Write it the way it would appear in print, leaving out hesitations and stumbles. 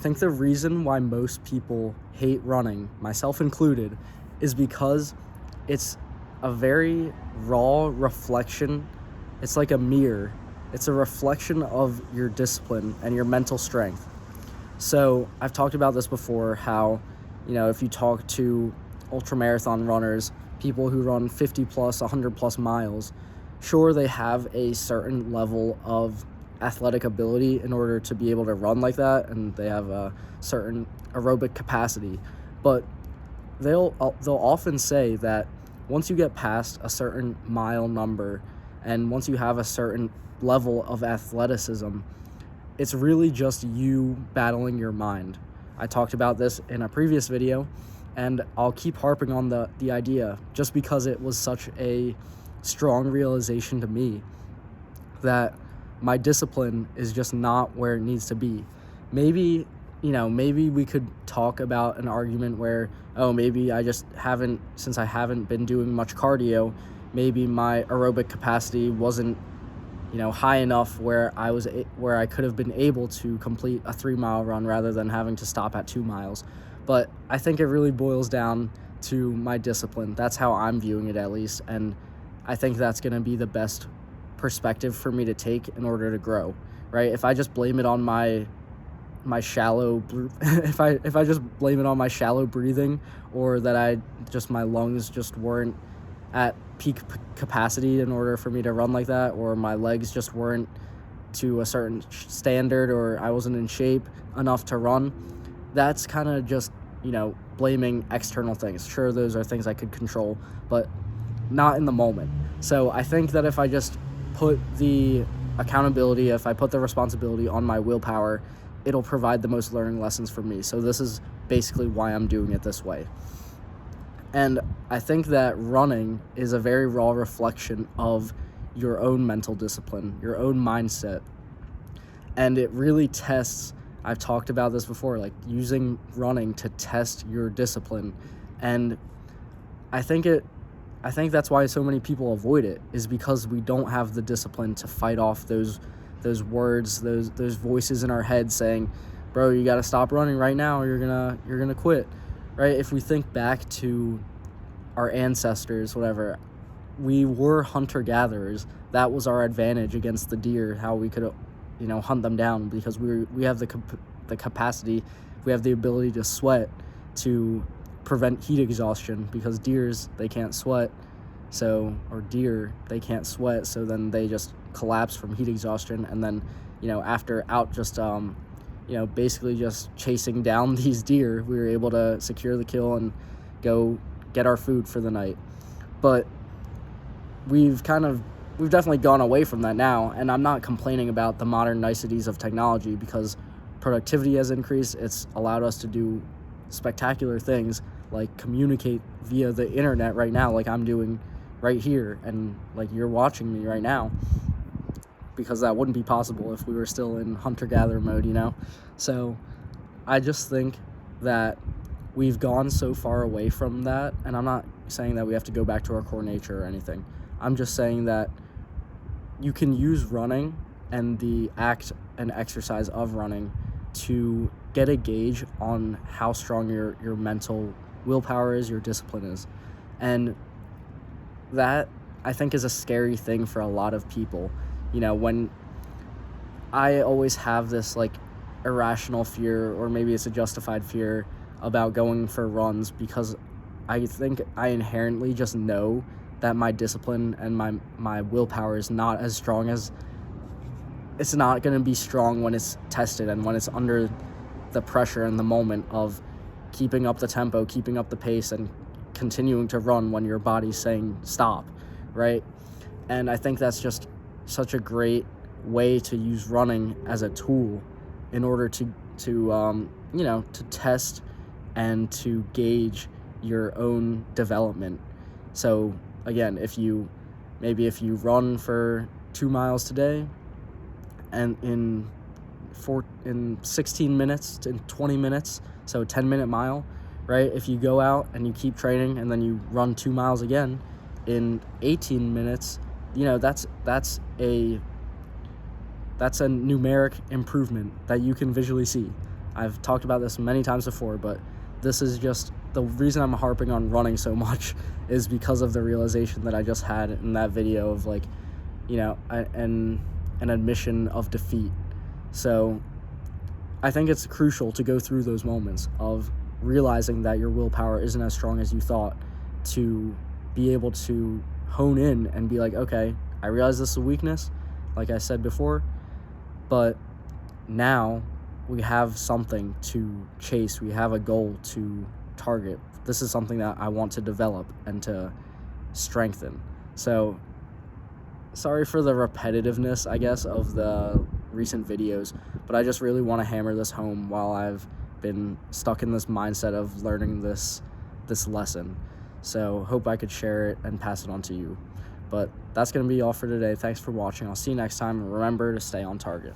think the reason why most people hate running, myself included, is because it's a very raw reflection. It's like a mirror. It's a reflection of your discipline and your mental strength. So I've talked about this before, how, if you talk to ultramarathon runners, people who run 50 plus, 100 plus miles, sure, they have a certain level of athletic ability in order to be able to run like that, and they have a certain aerobic capacity, but they'll often say that once you get past a certain mile number and once you have a certain level of athleticism, it's really just you battling your mind. I talked about this in a previous video, and I'll keep harping on the idea just because it was such a strong realization to me that my discipline is just not where it needs to be. Maybe we could talk about an argument where, maybe I just haven't, since I haven't been doing much cardio, maybe my aerobic capacity wasn't, high enough where I could have been able to complete a 3-mile run rather than having to stop at 2 miles. But I think it really boils down to my discipline. That's how I'm viewing it, at least, and I think that's going to be the best perspective for me to take in order to grow, right? If I just blame it on my shallow if I just blame it on my shallow breathing, or that my lungs just weren't at peak capacity in order for me to run like that, or my legs just weren't to a certain standard, or I wasn't in shape enough to run, that's kind of just, blaming external things. Sure, those are things I could control, but not in the moment. So I think that if I just put the accountability, if I put the responsibility on my willpower, it'll provide the most learning lessons for me. So this is basically why I'm doing it this way. And I think that running is a very raw reflection of your own mental discipline, your own mindset. And it really tests, I've talked about this before, like using running to test your discipline. And I think that's why so many people avoid it, is because we don't have the discipline to fight off those words, those voices in our head saying, bro, you got to stop running right now, or you're going to quit. Right? If we think back to our ancestors, whatever, we were hunter-gatherers. That was our advantage against the deer, how we could, hunt them down, because we have the capacity, we have the ability to sweat to prevent heat exhaustion, because deer, they can't sweat, so then they just collapse from heat exhaustion, and then, after out just basically just chasing down these deer, we were able to secure the kill and go get our food for the night. But we've definitely gone away from that now, and I'm not complaining about the modern niceties of technology, because productivity has increased. It's allowed us to do spectacular things, like communicate via the internet right now, like I'm doing right here, and like you're watching me right now, because that wouldn't be possible if we were still in hunter-gatherer mode, So I just think that we've gone so far away from that, and I'm not saying that we have to go back to our core nature or anything. I'm just saying that you can use running and the act and exercise of running to get a gauge on how strong your mental willpower is, your discipline is. And that, I think, is a scary thing for a lot of people. When I always have this like irrational fear, or maybe it's a justified fear, about going for runs, because I think I inherently just know that my discipline and my willpower is not as strong as, it's not going to be strong when it's tested and when it's under the pressure in the moment of keeping up the tempo, keeping up the pace, and continuing to run when your body's saying stop, right? And I think that's just such a great way to use running as a tool in order to test and to gauge your own development. So again, if you run for 2 miles today, and in 16 minutes, in 20 minutes, so a 10-minute mile, right? If you go out and you keep training and then you run 2 miles again in 18 minutes, that's a numeric improvement that you can visually see. I've talked about this many times before, but this is just the reason I'm harping on running so much is because of the realization that I just had in that video of like, you know, an admission of defeat. So I think it's crucial to go through those moments of realizing that your willpower isn't as strong as you thought, to be able to hone in and be like, okay, I realize this is a weakness, like I said before, but now we have something to chase. We have a goal to target. This is something that I want to develop and to strengthen. So sorry for the repetitiveness, I guess, of the recent videos, but I just really want to hammer this home while I've been stuck in this mindset of learning this lesson. So hope I could share it and pass it on to you. But that's going to be all for today. Thanks for watching. I'll see you next time. Remember to stay on target.